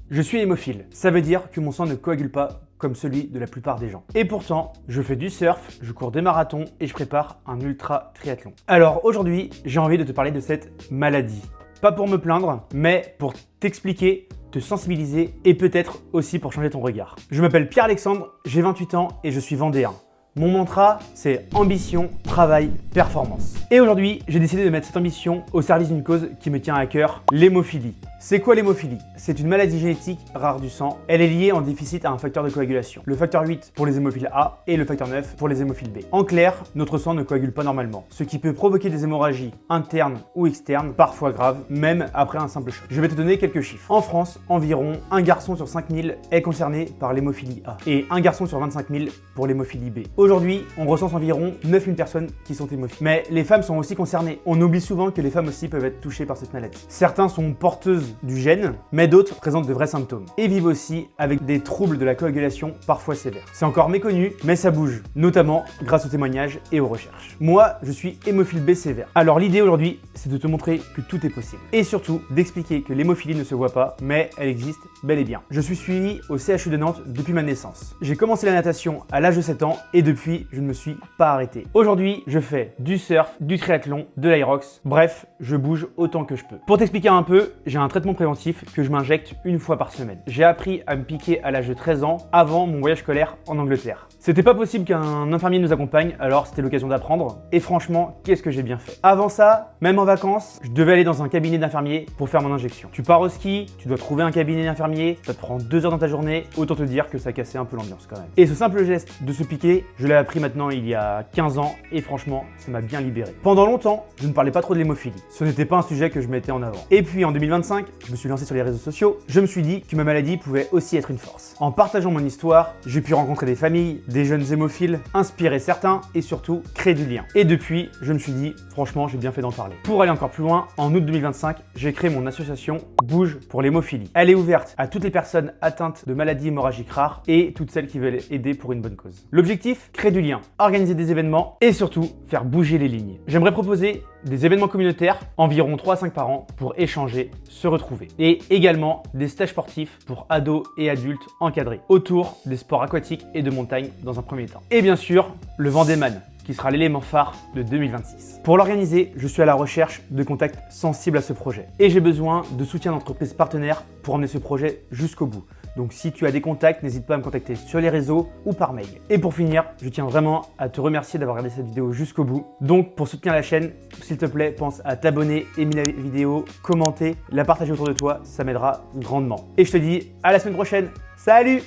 Je suis hémophile, ça veut dire que mon sang ne coagule pas comme celui de la plupart des gens. Et pourtant, je fais du surf, je cours des marathons et je prépare un ultra triathlon. Alors aujourd'hui, j'ai envie de te parler de cette maladie. Pas pour me plaindre, mais pour t'expliquer, te sensibiliser et peut-être aussi pour changer ton regard. Je m'appelle Pierre-Alexandre, j'ai 28 ans et je suis vendéen. Mon mantra, c'est ambition, travail, performance. Et aujourd'hui, j'ai décidé de mettre cette ambition au service d'une cause qui me tient à cœur, l'hémophilie. C'est quoi l'hémophilie? C'est une maladie génétique rare du sang. Elle est liée en déficit à un facteur de coagulation. Le facteur 8 pour les hémophiles A et le facteur 9 pour les hémophiles B. En clair, notre sang ne coagule pas normalement, ce qui peut provoquer des hémorragies internes ou externes, parfois graves, même après un simple choc. Je vais te donner quelques chiffres. En France, environ un garçon sur 5000 est concerné par l'hémophilie A et un garçon sur 25 000 pour l'hémophilie B. Aujourd'hui, on recense environ 9000 personnes qui sont hémophiles. Mais les femmes sont aussi concernées. On oublie souvent que les femmes aussi peuvent être touchées par cette maladie. Certains sont porteuses du gène, mais d'autres présentent de vrais symptômes et vivent aussi avec des troubles de la coagulation parfois sévères. C'est encore méconnu, mais ça bouge, notamment grâce aux témoignages et aux recherches. Moi, je suis hémophile B sévère. Alors l'idée aujourd'hui, c'est de te montrer que tout est possible et surtout d'expliquer que l'hémophilie ne se voit pas, mais elle existe bel et bien. Je suis suivi au CHU de Nantes depuis ma naissance. J'ai commencé la natation à l'âge de 7 ans et depuis, je ne me suis pas arrêté. Aujourd'hui, je fais du surf, du triathlon, de l'aerox, bref, je bouge autant que je peux. Pour t'expliquer un peu, j'ai un traitement préventif que je m'injecte une fois par semaine. J'ai appris à me piquer à l'âge de 13 ans avant mon voyage scolaire en Angleterre. C'était pas possible qu'un infirmier nous accompagne, alors c'était l'occasion d'apprendre. Et franchement, qu'est-ce que j'ai bien fait. Avant ça, même en vacances, je devais aller dans un cabinet d'infirmier pour faire mon injection. Tu pars au ski, tu dois trouver un cabinet d'infirmier, ça te prend 2 heures dans ta journée, autant te dire que ça cassait un peu l'ambiance quand même. Et ce simple geste de se piquer, je l'ai appris maintenant il y a 15 ans et franchement, ça m'a bien libéré. Pendant longtemps, je ne parlais pas trop de l'hémophilie. Ce n'était pas un sujet que je mettais en avant. Et puis en 2025, je me suis lancé sur les réseaux sociaux, je me suis dit que ma maladie pouvait aussi être une force. En partageant mon histoire, j'ai pu rencontrer des familles, des jeunes hémophiles, inspirer certains et surtout créer du lien. Et depuis, je me suis dit, franchement, j'ai bien fait d'en parler. Pour aller encore plus loin, en août 2025, j'ai créé mon association Bouge pour l'hémophilie. Elle est ouverte à toutes les personnes atteintes de maladies hémorragiques rares et toutes celles qui veulent aider pour une bonne cause. L'objectif, créer du lien, organiser des événements et surtout faire bouger les lignes. J'aimerais proposer des événements communautaires, environ 3 à 5 par an, pour échanger, se retrouver. Et également des stages sportifs pour ados et adultes encadrés, autour des sports aquatiques et de montagne dans un premier temps. Et bien sûr, le Vendéman, qui sera l'élément phare de 2026. Pour l'organiser, je suis à la recherche de contacts sensibles à ce projet. Et j'ai besoin de soutien d'entreprises partenaires pour emmener ce projet jusqu'au bout. Donc si tu as des contacts, n'hésite pas à me contacter sur les réseaux ou par mail. Et pour finir, je tiens vraiment à te remercier d'avoir regardé cette vidéo jusqu'au bout. Donc pour soutenir la chaîne, s'il te plaît, pense à t'abonner, aimer la vidéo, commenter, la partager autour de toi, ça m'aidera grandement. Et je te dis à la semaine prochaine. Salut!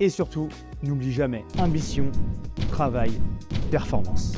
Et surtout, n'oublie jamais, ambition, travail, performance.